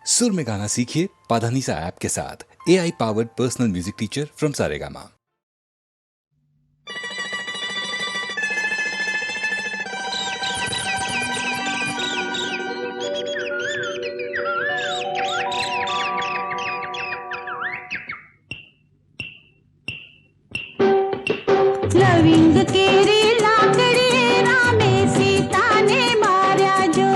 सुर में गाना सीखिए पाधानीसा ऐप के साथ। AI powered personal music teacher from Saregama. लविंग केरी लाकड़ी रामे सीता ने मार्या जो।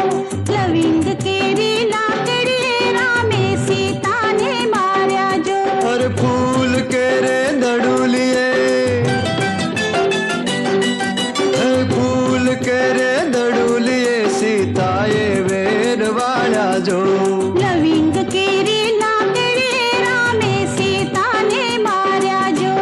लविंग केरी लाकड़ी रामे सीता ने मार्या जो। और फूल केरे दड़ुलिए, फूल केरे दड़ुलिए सीताए वेर वाला जो। लविंग केरी लाकड़ी रामे सीता ने मार्या जो।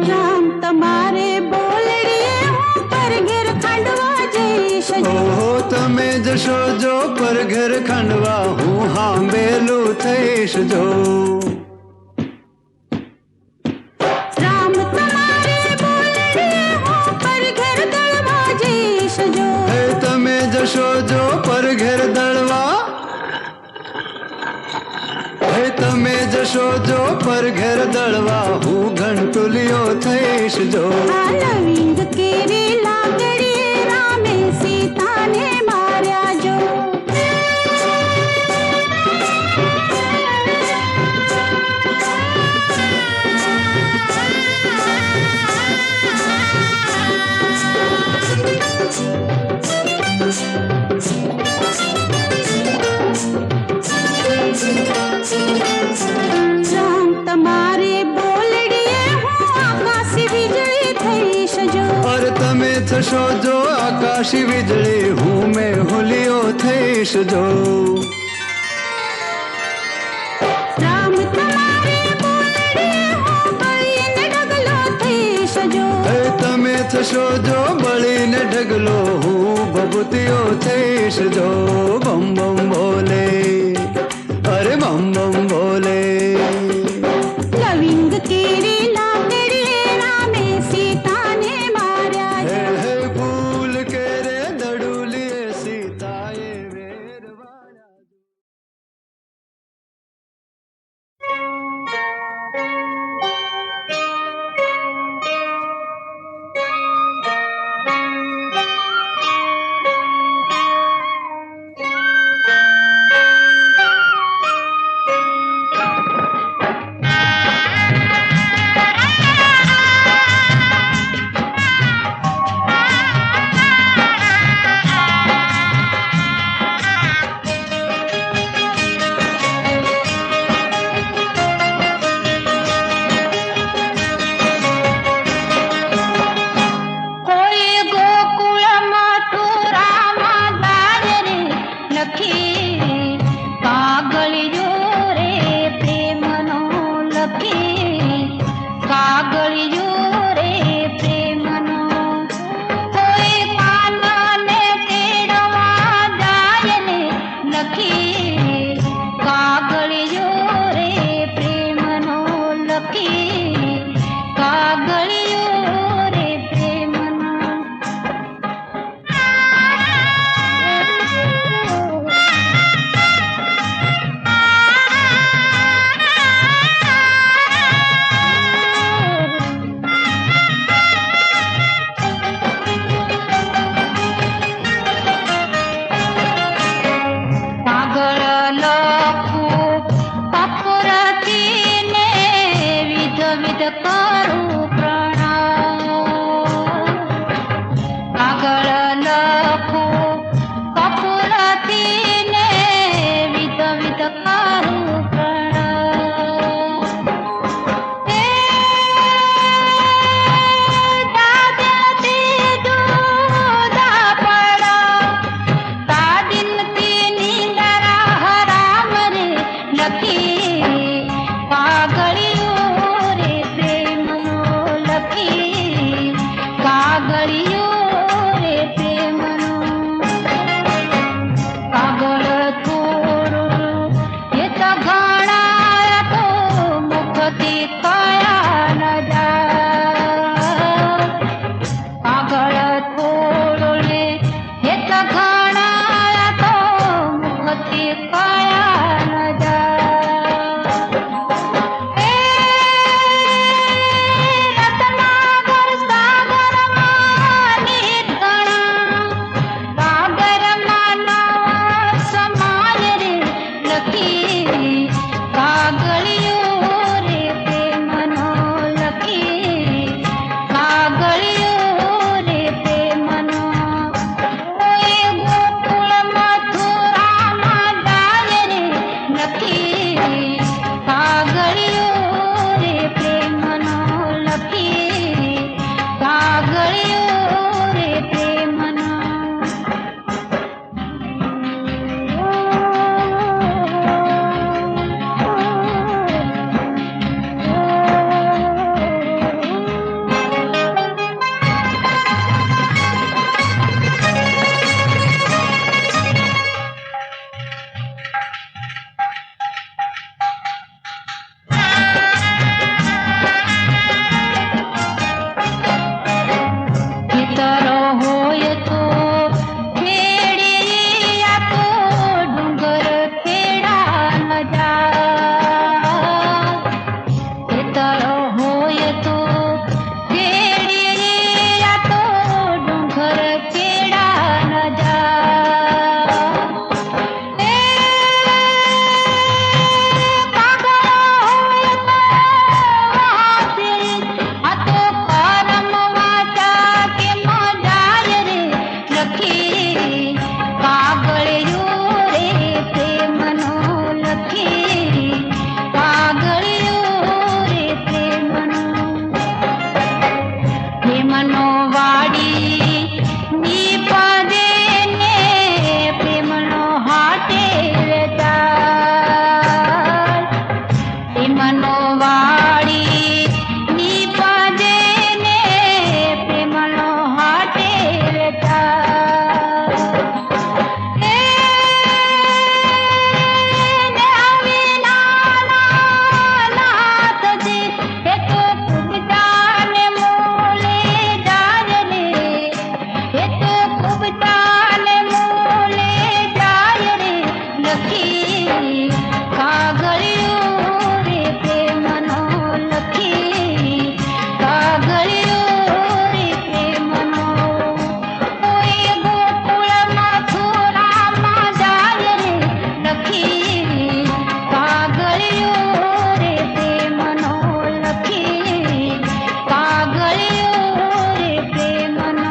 राम तमारे बोलड़िए हूँ पर गिर खंडवा जैश जो। ओहो तमे जशो जो पर घर खंडवा हूँ हाँ बेलू थैश जो। राम तमारे बोलड़िए हूँ पर गिर दलवा जैश जो। है तमे जशो जो पर घर दड़वा, है तमे जशो जो पर घर दड़वा हूँ घंटुलियो थैश जो। लविंग केरी लाकड़ी रामे सीता ने मार्या जो। राम तमारे बोलड़िए हूँ आकाशी बिजली थैश जो। और तमे थशो जो आकाशी बिजली हूँ मैं हुलियो थैश जो। राम तमारे बोलड़िए हूँ बलिन डगलो थैश जो। है तमे थशो जो बड़ी ने ढगलो हूँ बबुतियो थैश जो। बम बम बोले, अरे बम बम बोले। लविंग केरी लाकड़ी रामे सीता ने मार्या जो। है फूल केरे दड़ुलिए सीताए वेर वाला जो। કાગળિયો રે પ્રેમનો લખી કાગળિયો રે પ્રેમનો વાડી ની પદે ને પ્રેમનો હાટે વેચાય પ્રેમનો વાડી ની પદે ને પ્રેમનો હાટે વેચાય એ ને આવી નાના નાથજી એ તો કુબજાને મોલે જાય રે એ તો કુબજાને મોલે જાય રે લખી કાગળિયો રે પ્રેમનો લખી કાગળિયો રે પ્રેમનો કોઈ ગોકુળમાં થોરામાં જાય રે લખી કાગળિયો રે પ્રેમનો લખી કાગળિયો રે પ્રેમનો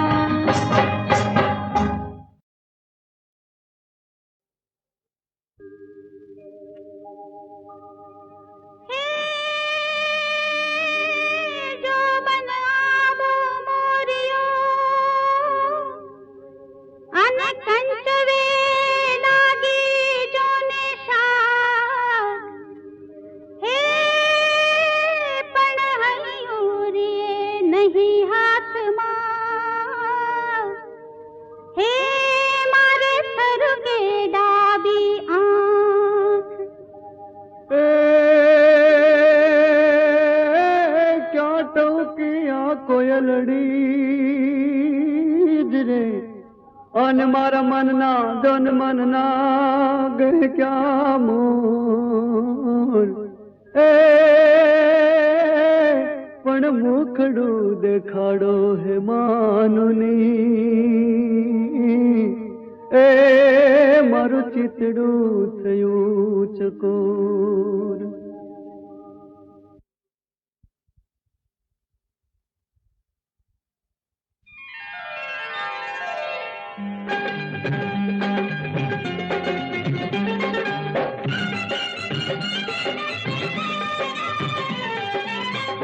જો બનાવો મોરિયો અને કંચવે લાગી જોને શાક હે પણ હૈયું રે નહીં હાથમાં હે મારે સરુગે ડાબી આંખ क्या टोकिया कोयलड़ी रे अन मारा मनना जन मनना गए क्या मोर ए पण મુખડું દેખાડો હે માનુની એ મારું ચિતડું થયું ચકોર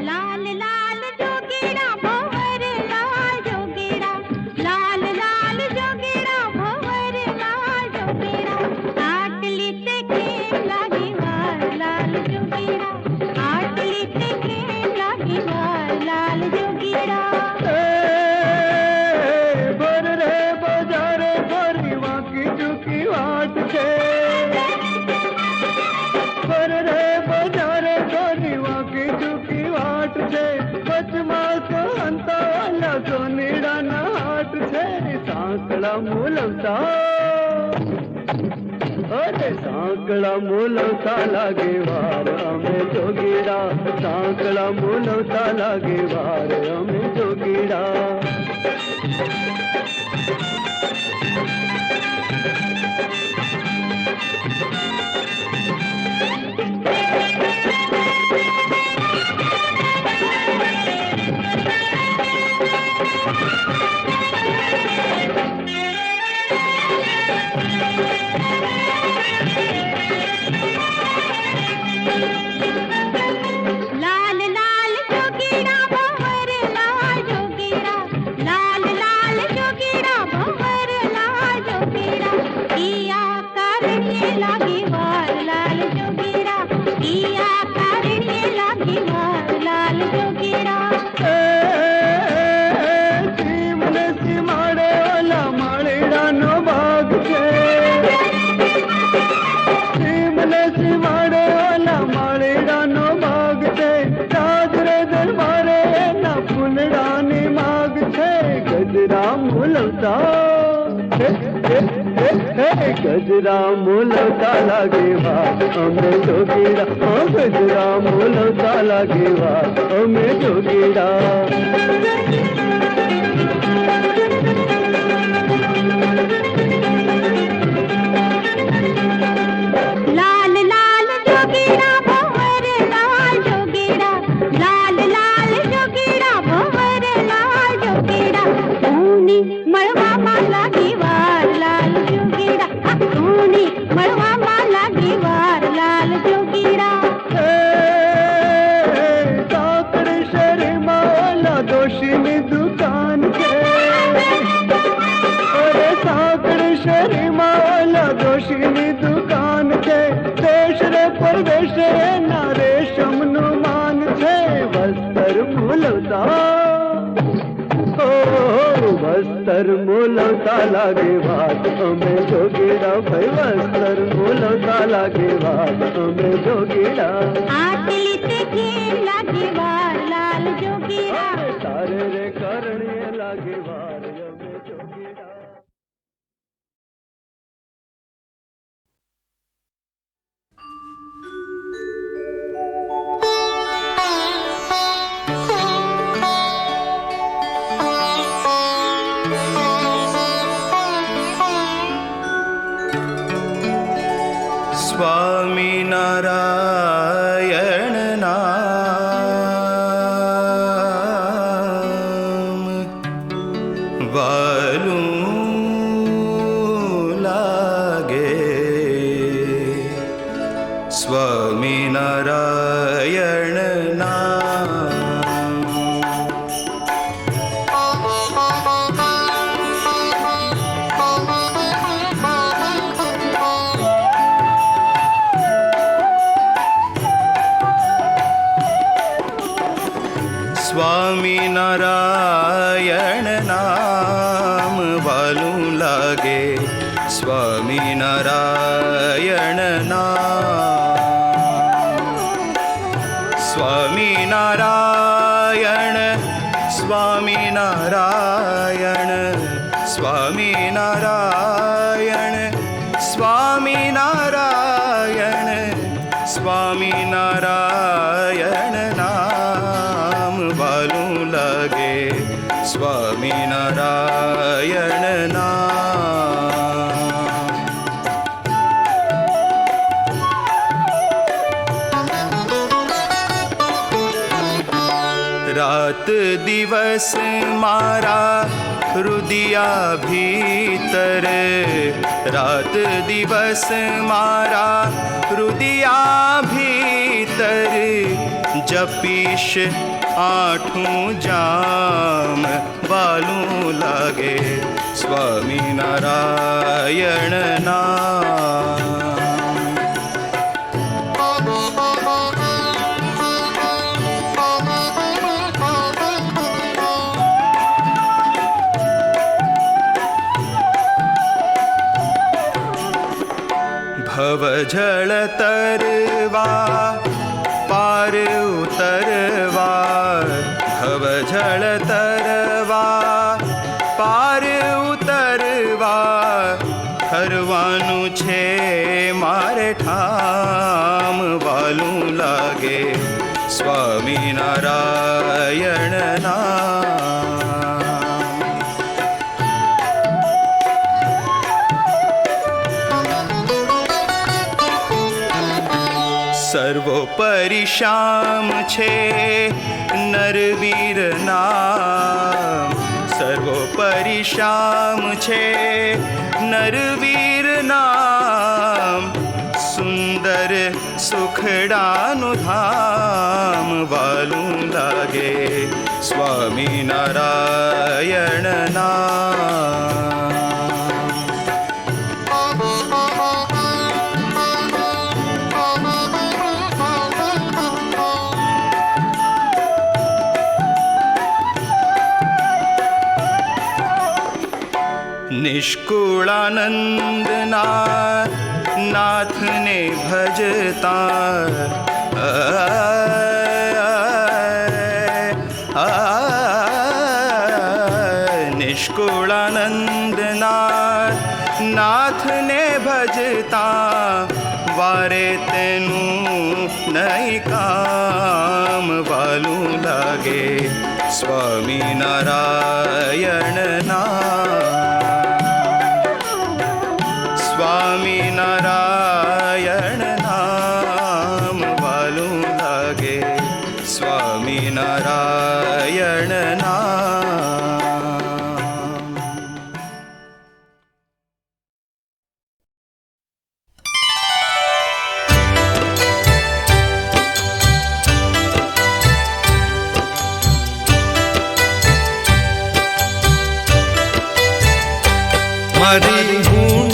લાલ લાલ જોગીડા ભંવર લાલ જોગીડા લાલ લાલ જોગીડા ભંવર લાલ જોગીડા આટલી તે કેમ લાગી વાર લાલ જોગીડા આટલી તે કેમ લાગી વાર લાલ જોગીડા ભર રે બજારે ભરી વાંકી ચૂકી વાટ છે ભર રે બજારે ભરી વાંકી ચૂકી વાટ છે વચમાં તો અંતવાલા સોનીડાના હાટ છે સાંકળા મૂલવતા અરે સાંકળા મૂલવતા લાગે વાર અમે જોગીડા સાંકળા મૂલવતા લાગે વાર અમે જોગીડા લાલ લાલ જોગીડા ભંવર લાલ જોગીડા લાલ લાલ જોગીડા ભંવર લાલ જોગીડા ઈયા કારણ્યે લાગી વાર લાલ જોગીડા ઈયા કારણ્યે લાગી વાર લાલ જોગીડા સીમને સીમાડે ઓલા માળીડાનો ભાગ છે સીમને સીમાડે ઓલા માળીડાનો ભાગ છે સાજરે દરબારે એના ફૂલડાની માગ છે ગજરા મૂલવતા ગજરા મૂલવતા લાગે વાર અમે જોગીડા ગજરા મૂલવતા લાગે વાર અમે જોગીડા લાલ લાલ જોગીડા ભંવર લાલ જોગીડા લાલ લાલ જોગીડા ભંવર લાલ જોગીડા ઊની મળવામાં લાગી વાર શેરીમાં ઓલા દોશીની દુકાન છે. દેશ રે પરદેશે ના રેશમનું માન છે. વસ્ત્ર મૂલવતા વસ્ત્ર મૂલવતા લાગે વાત અમે જોગીડા ભાઈ. વસ્ત્ર મૂલવતા લાગે વાત અમે જોગીડા. આટલી તે ઘેર લાગે વાર લાલ જોગીરા. તારે રે કરણીએ લાગે વાર અમે જોગીડા. સ્વામિનારાયણ નામ વાલું લાગે. સ્વામિનારાયણ નામ સ્વામિનારાયણ નામ વાલું લાગે. સ્વામિનારાયણ નામ સ્વામિનારાયણ સ્વામિનારાયણ સ્વામિનારાયણ સ્વામિનારાયણ સ્વામિનારાયણ નામ વાલું લાગે. સ્વામિનારાયણ નામ રાત દિવસ મારા હૃદયા ભીતર. રાત દિવસ મારા હૃદયા ભીતર જપીશ આઠું જામ વાલું લાગે. સ્વામિનારાયણ નામ ભવજળ તરવા પાર ઉતરવા. ભવજળ તરવા પાર ઉતરવા. હરવાનું છે મારે ઠામ વાલું લાગે. સ્વામિનારાયણ નામ સર્વોપરી શ્યામ છે નરવીર નામ. સર્વોપરી શ્યામ છે નરવીર નામ. સુંદર સુખડાનું ધામ વાલું લાગે. સ્વામિનારાયણ નામ નિષ્કુળાનંદના નાથને ભજતા. નિષ્કુળાનંદના નાથને ભજતા. વારે તેનું નહીં કામ વાલું લાગે. સ્વામિનારાયણ નામ સ્વામિનારાયણ નામ વાલું લાગે. સ્વામિનારાયણ નામ મારી હું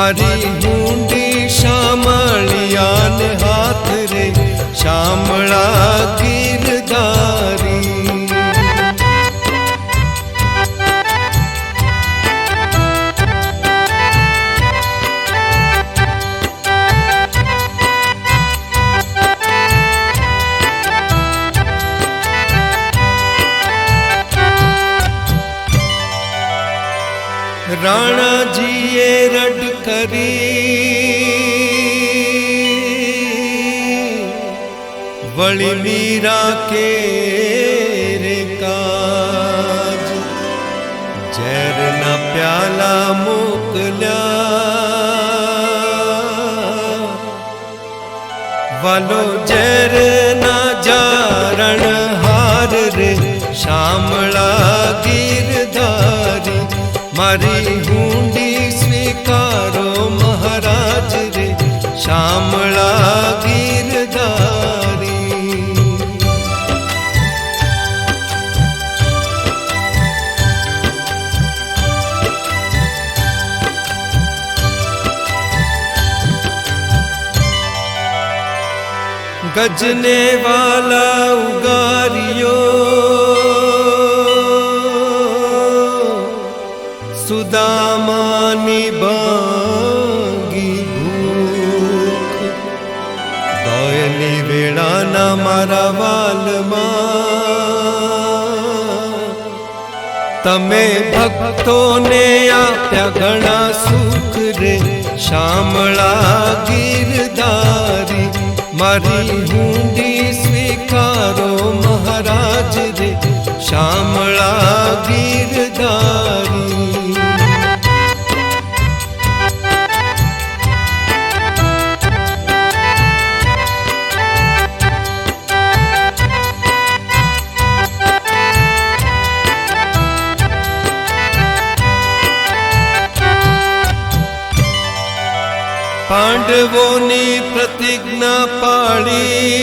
મારી હુંડી શામળિયાને હાથ રે શામળા ગીરધારી રાણાજીએ રડ કરી વળી મીરા કે રે કાજ ઝેરના પ્યાલા મોકલ્યા વાલો ઝેરના જારણ હાર રે શામળા ગીરધારી મારી હુંડી સ્વીકારો મહારાજ રે શામળા ગીરધારી ગજને વાલા ઉગારિયો સુદામાની બાંગી ભૂખ દોયલી વેળાના મારા વાલમાં તમે ભક્તોને આપ્યા ઘણા સુખ રે શામળા ગીરધારી મારી હુંડી સ્વીકારો મહારાજ રે શામળા ગીરધારી પાંડવોની પ્રતિજ્ઞા પાળી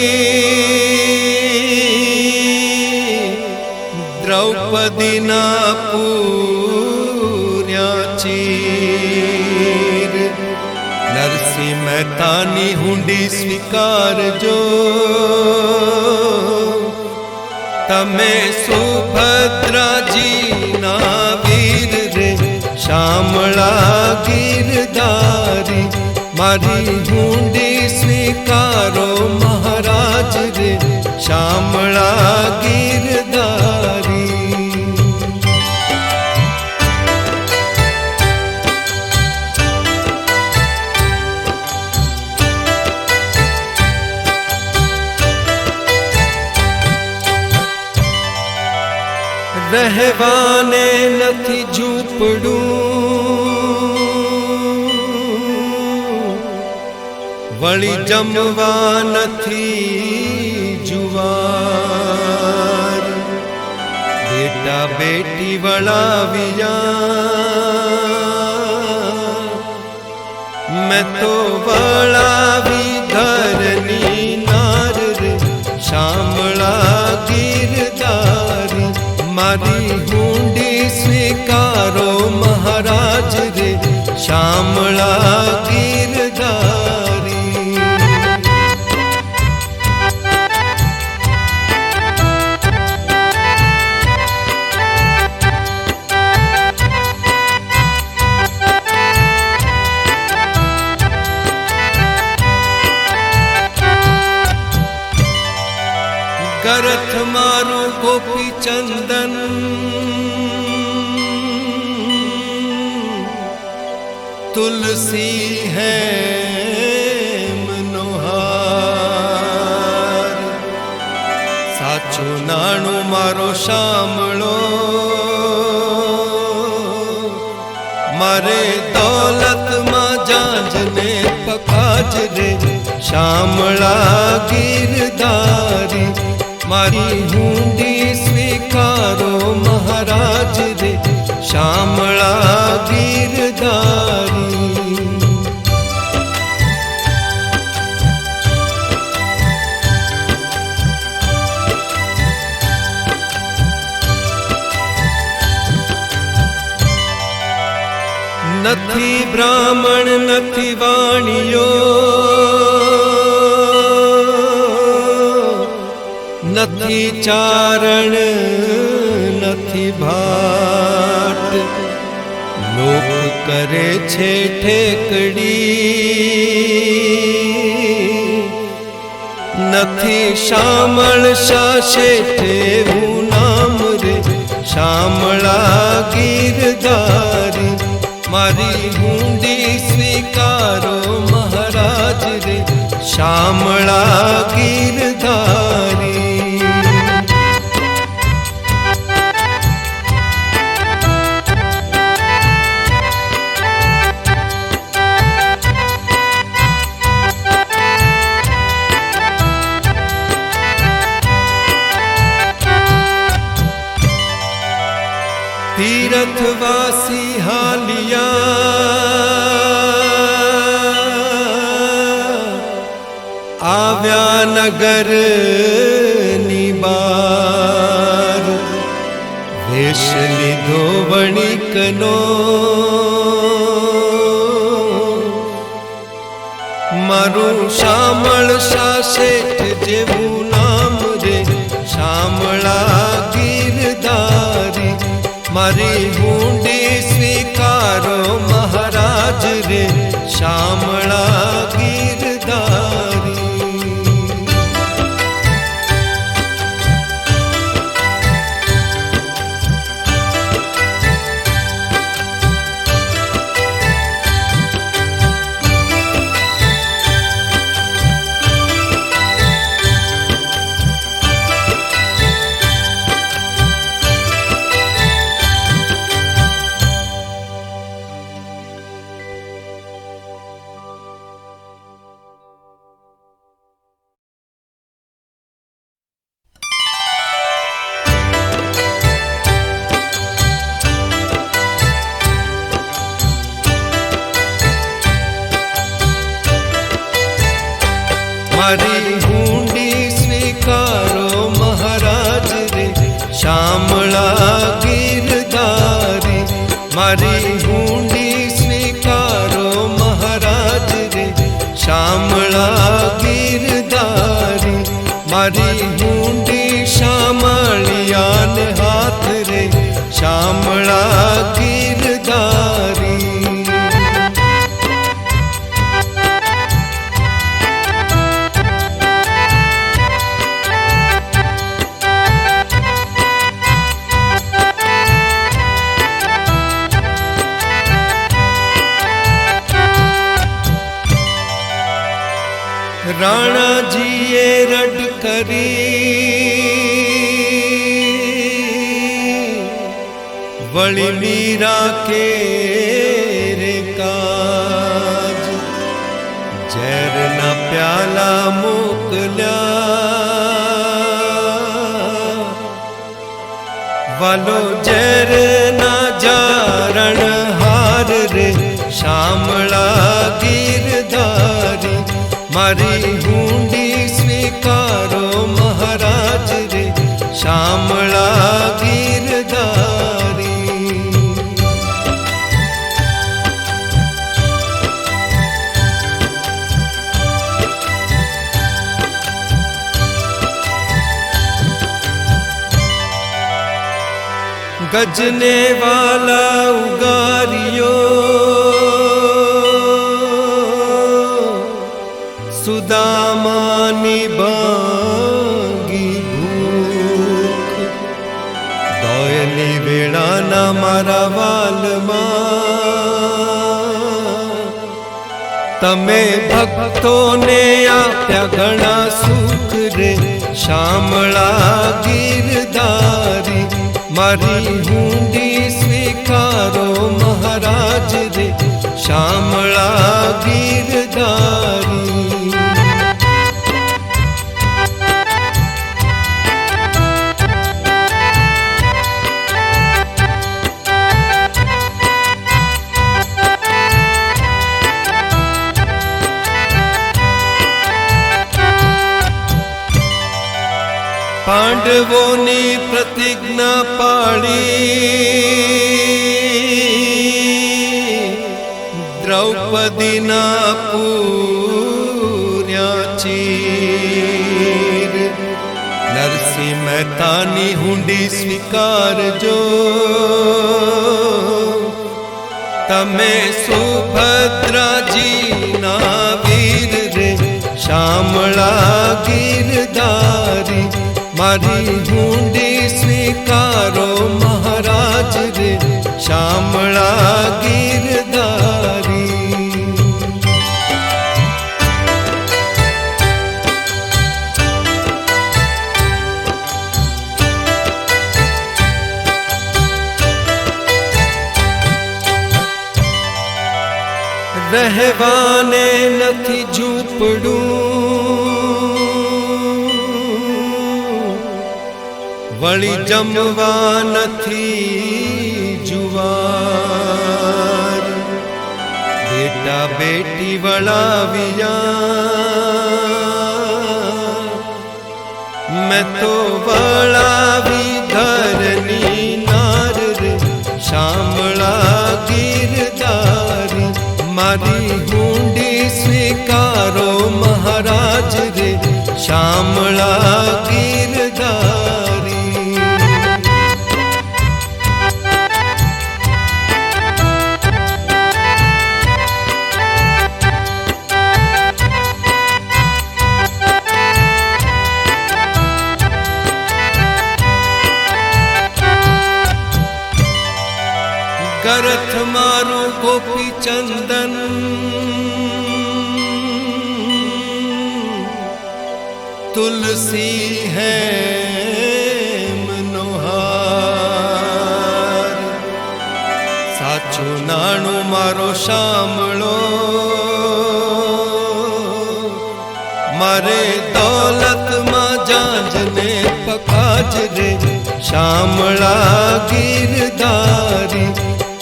દ્રૌપદીના પૂર્યા ચીર નરસિંહ મહેતાની હુંડી સ્વીકારજો તમે સુભદ્રાજીના વીર રે શામળા ગીરધારી મારી હુંડી સ્વીકારો મહારાજ રે શામળા ગીરધારી રહેવાને નથી ઝૂંપડું વળી જમવા નથી જુવાર બેટા બેટી વળાવ્યા મેં તો વળાવી ઘરની નાર રે શામળા ગીરધારી મારી હુંડી સ્વીકારો મહારાજ રે શામળા ગીરધારી ગરથ મારું ગોપી ચંદન તુલસી હૈ મનોહાર સાચું નાણું મારો શામળો મારે દોલતમાં જાંજને પકાજ રે શામળા ગીરધારી મારી હુંડી સ્વીકારો મહારાજ રે શામળા ગીરધારી નથી બ્રાહ્મણ નથી વાણિયો, નથી ચારણ નથી ભાટ, લોક કરે છે ઠેકડી, નથી શામળ શેઠે હું નામ રે, શામળા ગીરધારી, મારી હુંડી સ્વીકારો મહારાજ રે, શામળા ગીરધારી. તીરથવાસી હાલિયા આવ્યા નગર ની બાર, વેશ લીધો વણિકનો મારું શામળ શેઠ જેવું નામ રે, શામળા ગીરધારી, મારી હુંડી સ્વીકારો મહારાજ રે, શામળા ગીરધારી. મારી હુંડી સ્વીકારો મહારાજ રે, શામળા ગીરધારી, મારી હુંડી સ્વીકારો મહારાજ રે, શામળા ગીરધારી, મારી હુંડી શામળિયાને હાથ રે, શામળા ગીરધારી. રાણાજીએ રડ કરી, વળી મીરા કે રે કાજ, ઝેરના પ્યાલા મોકલ્યા, વાલો ઝેરના જારણ હાર રે, શામળા ગીરધારી, મારી હુંડી સ્વીકારો મહારાજ રે, શામળા ગીરધારી. ગજને વાલા ઉગારિયો, સુદામાની બાંગી ભૂખ, દોયલી વેળાના મારા વાલમાં, તમે ભક્તોને આપ્યા ઘણા સુખ રે, શામળા ગીરધારી, મારી હુંડી સ્વીકારો મહારાજ રે, શામળા ગીરધારી. પાંડવોની પ્રતિજ્ઞા પાળી, દ્રૌપદીના પૂર્યા ચીર નરસિંહ મહેતાની હુંડી સ્વીકારજો તમે સુભદ્રાજીના વીર રે શામળા ગીરધારી મારી હુંડી સ્વીકારો મહારાજ રે શામળા ગીરધારી રહેવાને નથી ઝૂંપડું વળી જમવા નથી જુવાર બેટા બેટી વળાવ્યા મેં તો વળાવી ઘરની નાર રે શામળા ગીરધારી મારી હુંડી સ્વીકારો મહારાજ રે શામળા ગીરધારી ગરથ મારું ગોપી ચંદન તુલસી હૈ મનોહાર સાચું નાણું મારો શામળો મારે દોલતમાં જાંજને પકાજ રે શામળા ગીરધારી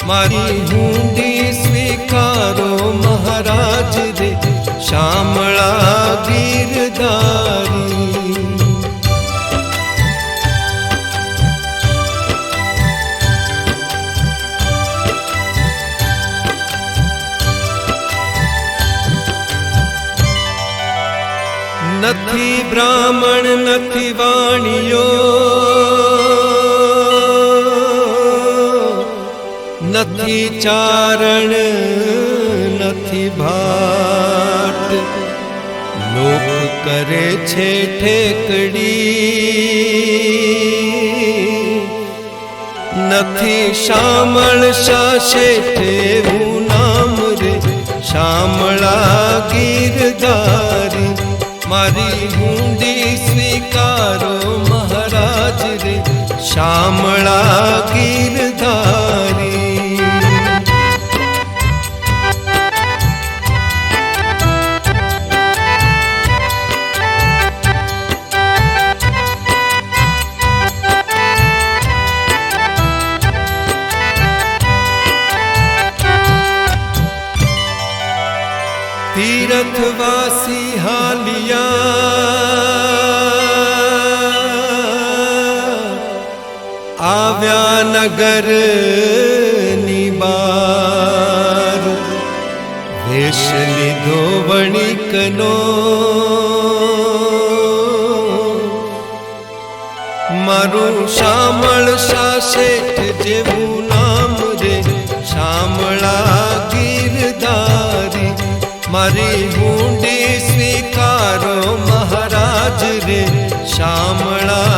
મારી હુંડી સ્વીકારો મહારાજ રે શામળા ગીરધારી નથી બ્રાહ્મણ નથી વાણિયો નથી ચારણ નથી ભાટ લોક કરે છે ઠેકડી નથી શામળ શા શેઠેવું નામ રે શામળા ગીરધારી મારી હુંડી સ્વીકારો મહારાજ રે શામળા ગીરધારી તીરથવાસી હાલિયા આવ્યા નગર ની બાર વેશ લીધો વણિકનો મારું શામળ શા શેઠ જેવું નામ રે શામળા ગીરધારી મારી હુંડી સ્વીકારો મહારાજ રે શામળા